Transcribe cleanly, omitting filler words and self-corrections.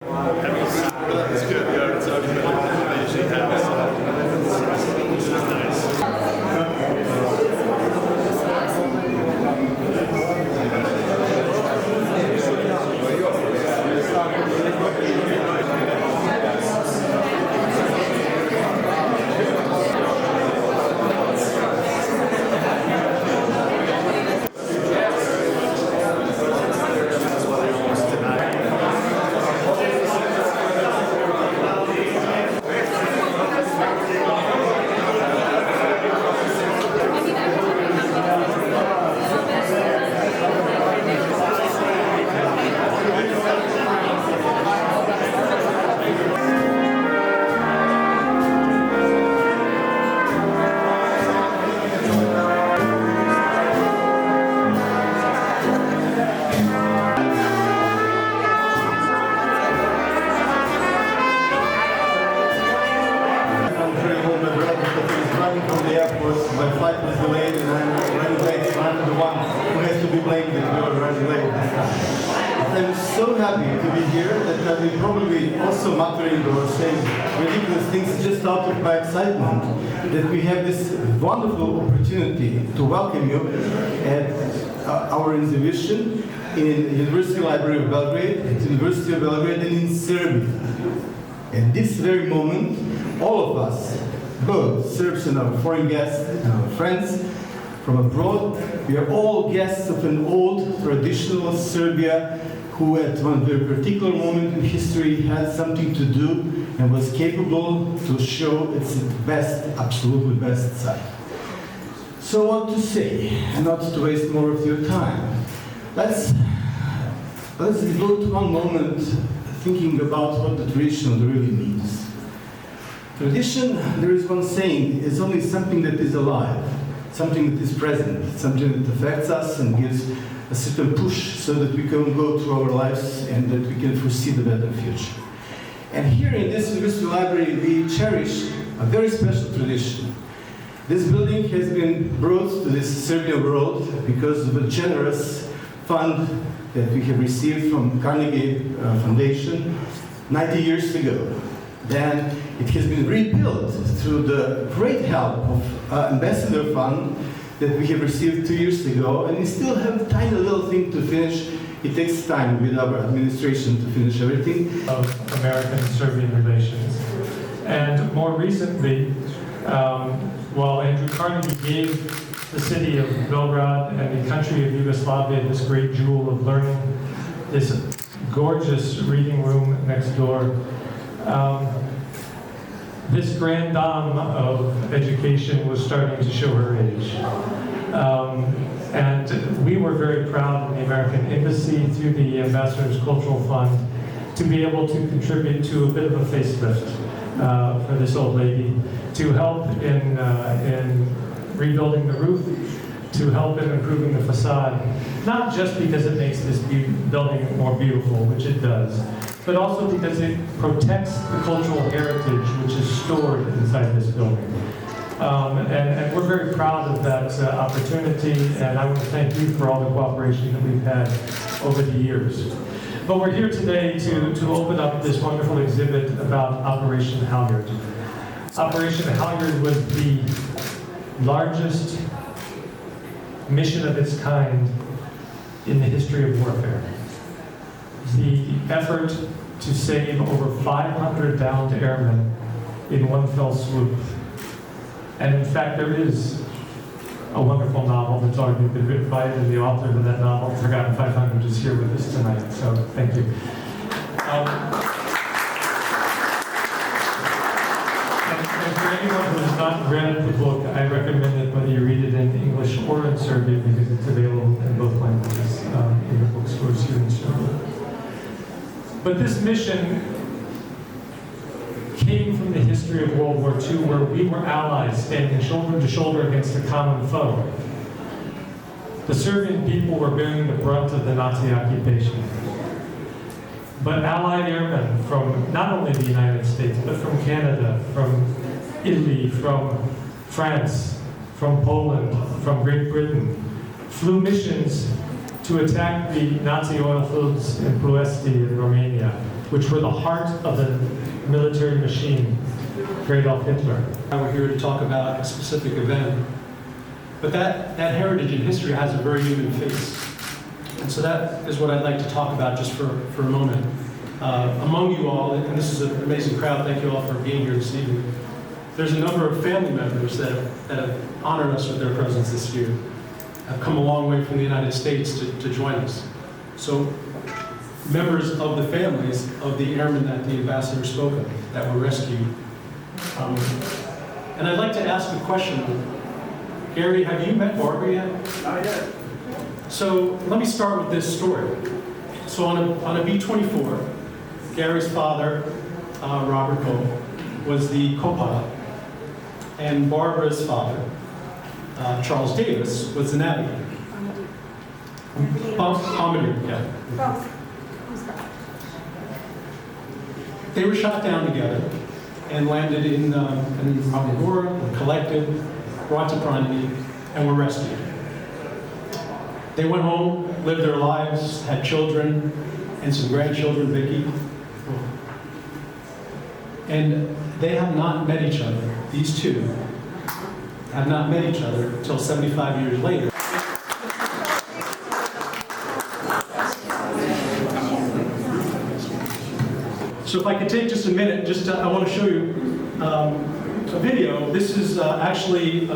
It's good, yeah, it's open, they usually have, so it's just nice. My flight was delayed and I'm running late, so I'm the one who has to be blamed that we were running late. I'm so happy to be here that I've been probably also muttering or saying ridiculous things just out of my excitement that we have this wonderful opportunity to welcome you at our exhibition in the University Library of Belgrade, at the University of Belgrade and in Serbia. At this very moment, all of us, both Serbs and our foreign guests and our friends from abroad, we are all guests of an old traditional Serbia who at one very particular moment in history had something to do and was capable to show its best, absolutely best side. So what to say, and not to waste more of your time. Let's devote one moment thinking about what the tradition really means. Tradition, there is one saying, is only something that is alive, something that is present, something that affects us and gives a certain push so that we can go through our lives and that we can foresee the better future. And here in this University Library, we cherish a very special tradition. This building has been brought to this Serbian world because of a generous fund that we have received from Carnegie Foundation 90 years ago. Then it has been rebuilt through the great help of Ambassador Fund that we have received 2 years ago, and we still have a tiny little thing to finish. It takes time with our administration to finish everything. Of American-Serbian relations. And more recently, while Andrew Carnegie gave the city of Belgrade and the country of Yugoslavia this great jewel of learning, this gorgeous reading room next door, this grande dame of education was starting to show her age. And we were very proud in the American Embassy through the Ambassador's Cultural Fund to be able to contribute to a bit of a facelift for this old lady, to help in rebuilding the roof, to help in improving the facade, not just because it makes this building more beautiful, which it does, but also because it protects the cultural heritage which is stored inside this building. And we're very proud of that opportunity, and I want to thank you for all the cooperation that we've had over the years. But we're here today to open up this wonderful exhibit about Operation Halyard. Operation Halyard was the largest mission of its kind in the history of warfare. The effort to save over 500 downed airmen in one fell swoop. And in fact, there is a wonderful novel that's already been written by it, and the author of that novel, Forgotten 500, is here with us tonight, so thank you. And for anyone who has not read the book, I recommend that whether you read it in English or in Serbian, because it's available in both languages in the bookstores here in Serbia. But this mission came from the history of World War II, where we were allies standing shoulder to shoulder against a common foe. The Serbian people were bearing the brunt of the Nazi occupation. But Allied airmen from not only the United States, but from Canada, from Italy, from France, from Poland, from Great Britain, flew missions to attack the Nazi oil fields in Ploesti in Romania, which were the heart of the military machine, Adolf Hitler. We're here to talk about a specific event, but that heritage and history has a very human face. And so that is what I'd like to talk about just for a moment. Among you all, and this is an amazing crowd, thank you all for being here this evening. There's a number of family members that have honored us with their presence this year, have come a long way from the United States to join us. So members of the families of the airmen that the ambassador spoke of, that were rescued. And I'd like to ask a question. Gary, have you met Barbara yet? Not yet. So let me start with this story. So on a B-24, Gary's father, Robert Cole, was the co-pilot, and Barbara's father, Charles Davis, was the navigator. Commodore, yeah. They were shot down together and landed in Aurora, were collected, brought to Prandi, and were rescued. They went home, lived their lives, had children, and some grandchildren, Vicky. And they have not met each other. These two have not met each other until 75 years later. So if I could take just a minute, I want to show you a video. This is actually a